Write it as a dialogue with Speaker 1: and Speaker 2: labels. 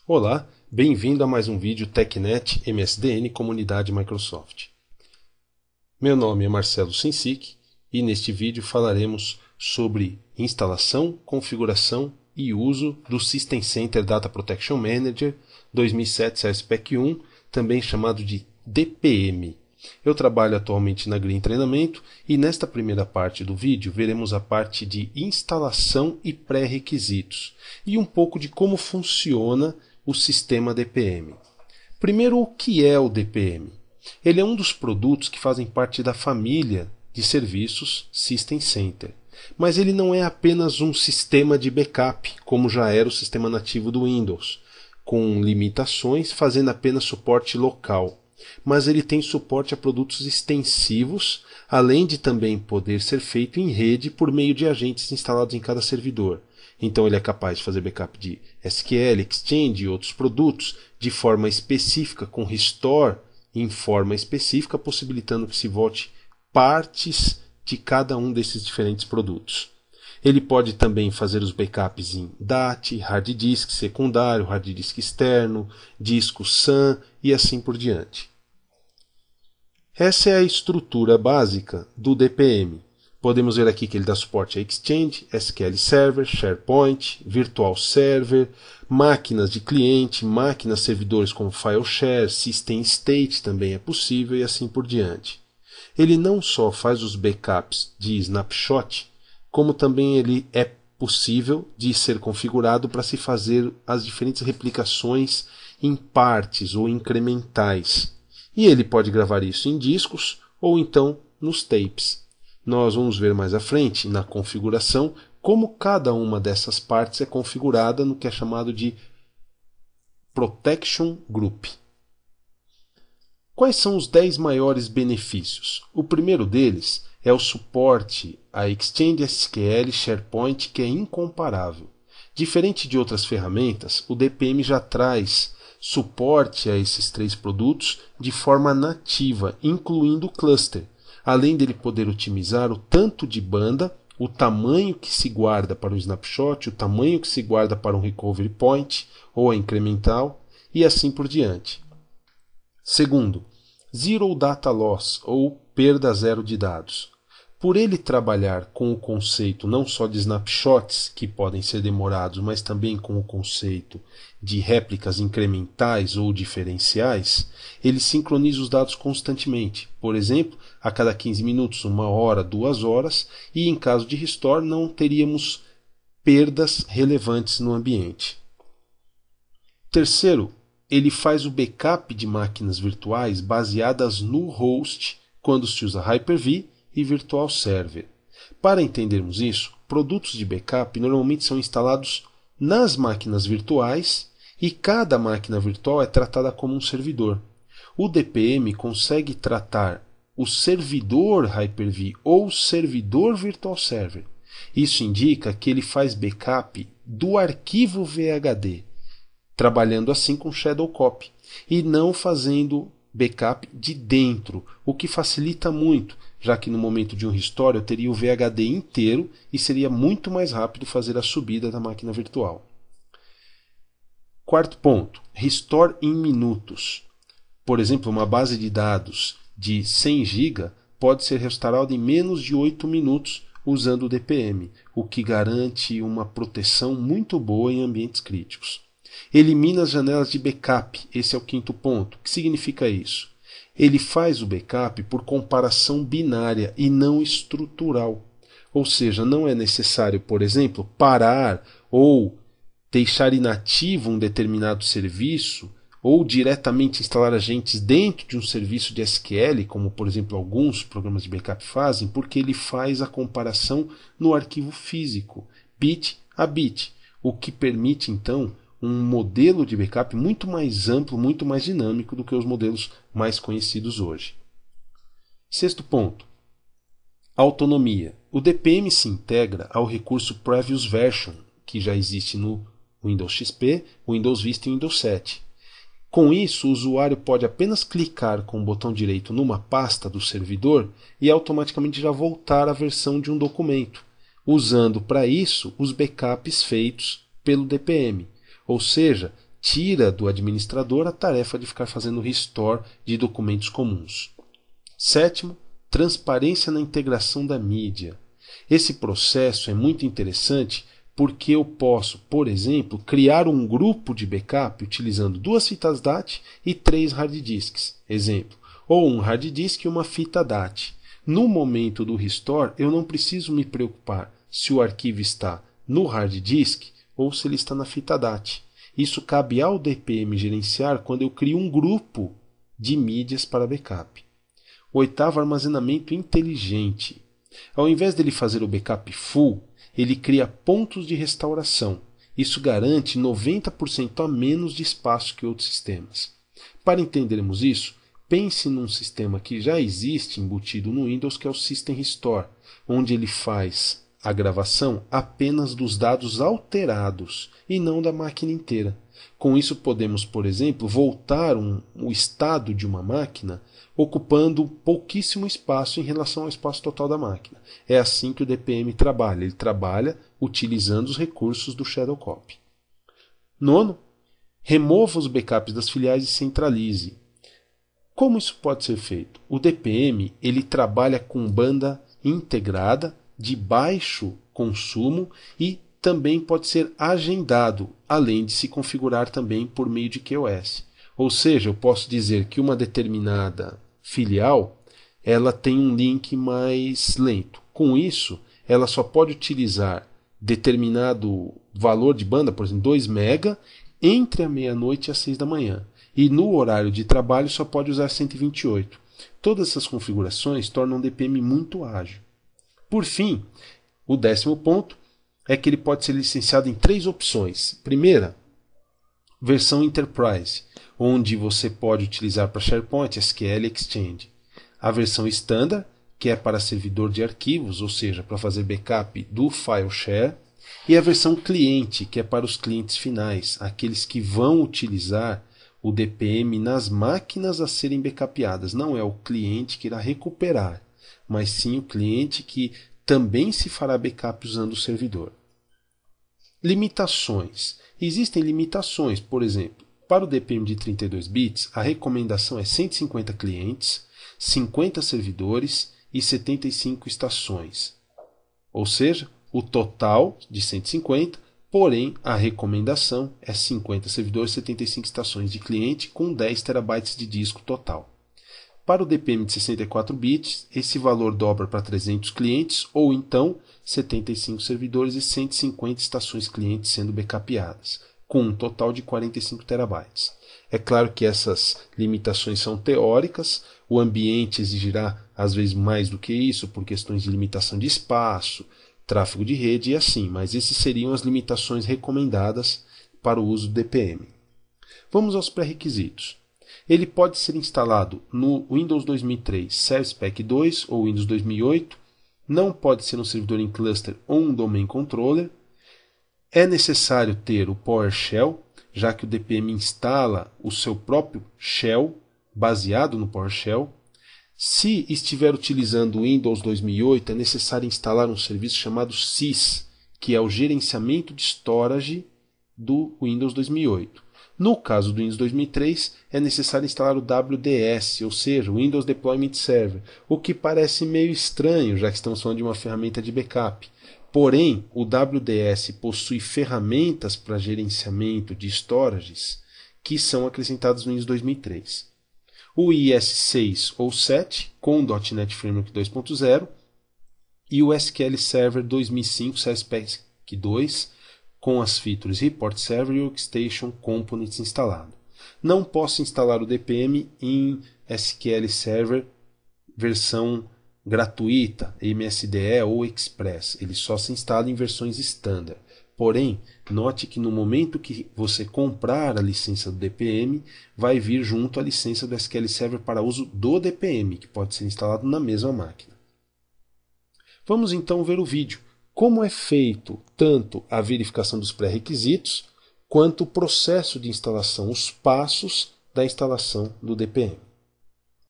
Speaker 1: Olá, bem-vindo a mais um vídeo TechNet MSDN Comunidade Microsoft. Meu nome é Marcelo Sinsic e neste vídeo falaremos sobre instalação, configuração e uso do System Center Data Protection Manager 2007 SERSPEC 1, também chamado de DPM. Eu trabalho atualmente na Green Treinamento e nesta primeira parte do vídeo veremos a parte de instalação e pré-requisitos e um pouco de como funciona o sistema DPM. Primeiro, o que é o DPM? Ele é um dos produtos que fazem parte da família de serviços System Center, mas ele não é apenas um sistema de backup, como já era o sistema nativo do Windows, com limitações, fazendo apenas suporte local. Mas ele tem suporte a produtos extensivos, além de também poder ser feito em rede por meio de agentes instalados em cada servidor. Então ele é capaz de fazer backup de SQL, Exchange e outros produtos de forma específica, com restore em forma específica, possibilitando que se volte partes de cada um desses diferentes produtos. Ele pode também fazer os backups em DAT, hard disk secundário, hard disk externo, disco SAN e assim por diante. Essa é a estrutura básica do DPM. Podemos ver aqui que ele dá suporte a Exchange, SQL Server, SharePoint, Virtual Server, máquinas de cliente, máquinas servidores como FileShare, System State também é possível e assim por diante. Ele não só faz os backups de snapshot, como também ele é possível de ser configurado para se fazer as diferentes replicações em partes ou incrementais. E ele pode gravar isso em discos ou então nos tapes. Nós vamos ver mais à frente, na configuração, como cada uma dessas partes é configurada no que é chamado de Protection Group. Quais são os 10 maiores benefícios? O primeiro deles é o suporte a Exchange, SQL, SharePoint, que é incomparável. Diferente de outras ferramentas, o DPM já traz suporte a esses 3 produtos de forma nativa, incluindo o cluster, além dele poder otimizar o tanto de banda, o tamanho que se guarda para o snapshot, o tamanho que se guarda para um recovery point ou a incremental e assim por diante. Segundo, Zero Data Loss ou perda zero de dados. Por ele trabalhar com o conceito não só de snapshots, que podem ser demorados, mas também com o conceito de réplicas incrementais ou diferenciais, ele sincroniza os dados constantemente, por exemplo, a cada 15 minutos, 1 hora, 2 horas, e em caso de restore não teríamos perdas relevantes no ambiente. Terceiro, ele faz o backup de máquinas virtuais baseadas no host quando se usa Hyper-V e Virtual Server. Para entendermos isso, produtos de backup normalmente são instalados nas máquinas virtuais e cada máquina virtual é tratada como um servidor. O DPM consegue tratar o servidor Hyper-V ou servidor Virtual Server. Isso indica que ele faz backup do arquivo VHD, trabalhando assim com Shadow Copy, e não fazendo backup de dentro, o que facilita muito, já que no momento de um restore eu teria o VHD inteiro e seria muito mais rápido fazer a subida da máquina virtual. Quarto ponto, restore em minutos. Por exemplo, uma base de dados de 100 GB pode ser restaurada em menos de 8 minutos usando o DPM, o que garante uma proteção muito boa em ambientes críticos. Elimina as janelas de backup, esse é o quinto ponto. O que significa isso? Ele faz o backup por comparação binária e não estrutural. Ou seja, não é necessário, por exemplo, parar ou deixar inativo um determinado serviço ou diretamente instalar agentes dentro de um serviço de SQL, como por exemplo alguns programas de backup fazem, porque ele faz a comparação no arquivo físico, bit a bit, o que permite então um modelo de backup muito mais amplo, muito mais dinâmico do que os modelos mais conhecidos hoje. Sexto ponto, autonomia. O DPM se integra ao recurso Previous Version, que já existe no Windows XP, Windows Vista e Windows 7. Com isso, o usuário pode apenas clicar com o botão direito numa pasta do servidor e automaticamente já voltar à versão de um documento, usando para isso os backups feitos pelo DPM. Ou seja, tira do administrador a tarefa de ficar fazendo restore de documentos comuns. Sétimo, transparência na integração da mídia. Esse processo é muito interessante porque eu posso, por exemplo, criar um grupo de backup utilizando 2 fitas DAT e 3 hard disks, exemplo, ou um hard disk e uma fita DAT. No momento do restore, eu não preciso me preocupar se o arquivo está no hard disk ou se ele está na fita DAT. Isso cabe ao DPM gerenciar quando eu crio um grupo de mídias para backup. Oitavo, armazenamento inteligente. Ao invés dele fazer o backup full, ele cria pontos de restauração. Isso garante 90% a menos de espaço que outros sistemas. Para entendermos isso, pense num sistema que já existe embutido no Windows, que é o System Restore, onde ele faz a gravação apenas dos dados alterados e não da máquina inteira. Com isso podemos, por exemplo, voltar o estado de uma máquina ocupando pouquíssimo espaço em relação ao espaço total da máquina. É assim que o DPM trabalha. Ele trabalha utilizando os recursos do Shadow Copy. Nono, remova os backups das filiais e centralize. Como isso pode ser feito? O DPM ele trabalha com banda integrada, de baixo consumo e também pode ser agendado, além de se configurar também por meio de QoS. Ou seja, eu posso dizer que uma determinada filial ela tem um link mais lento. Com isso, ela só pode utilizar determinado valor de banda, por exemplo, 2 MB, entre a meia-noite e as 6 da manhã. E no horário de trabalho só pode usar 128. Todas essas configurações tornam o DPM muito ágil. Por fim, o 10º ponto é que ele pode ser licenciado em 3 opções. Primeira, versão Enterprise, onde você pode utilizar para SharePoint, SQL e Exchange. A versão Standard, que é para servidor de arquivos, ou seja, para fazer backup do file share. E a versão cliente, que é para os clientes finais, aqueles que vão utilizar o DPM nas máquinas a serem backupeadas. Não é o cliente que irá recuperar, mas sim o cliente que também se fará backup usando o servidor. Limitações. Existem limitações, por exemplo, para o DPM de 32 bits, a recomendação é 150 clientes, 50 servidores e 75 estações. Ou seja, o total de 150, porém a recomendação é 50 servidores e 75 estações de cliente com 10 TB de disco total. Para o DPM de 64 bits, esse valor dobra para 300 clientes ou então 75 servidores e 150 estações clientes sendo backupeadas, com um total de 45 TB. É claro que essas limitações são teóricas, o ambiente exigirá às vezes mais do que isso por questões de limitação de espaço, tráfego de rede e assim, mas essas seriam as limitações recomendadas para o uso do DPM. Vamos aos pré-requisitos. Ele pode ser instalado no Windows 2003 Service Pack 2 ou Windows 2008, não pode ser um servidor em cluster ou um domain controller, é necessário ter o PowerShell, já que o DPM instala o seu próprio shell baseado no PowerShell. Se estiver utilizando o Windows 2008, é necessário instalar um serviço chamado sys, que é o gerenciamento de storage do Windows 2008. No caso do Windows 2003, é necessário instalar o WDS, ou seja, o Windows Deployment Server, o que parece meio estranho, já que estamos falando de uma ferramenta de backup. Porém, o WDS possui ferramentas para gerenciamento de storages que são acrescentadas no Windows 2003. O IS6 ou 7 com o .NET Framework 2.0 e o SQL Server 2005 Service Pack 2 com as features Report Server e Workstation Components instalado. Não posso instalar o DPM em SQL Server versão gratuita, MSDE ou Express. Ele só se instala em versões standard. Porém, note que no momento que você comprar a licença do DPM, vai vir junto a licença do SQL Server para uso do DPM, que pode ser instalado na mesma máquina. Vamos então ver o vídeo. Como é feito tanto a verificação dos pré-requisitos, quanto o processo de instalação, os passos da instalação do DPM.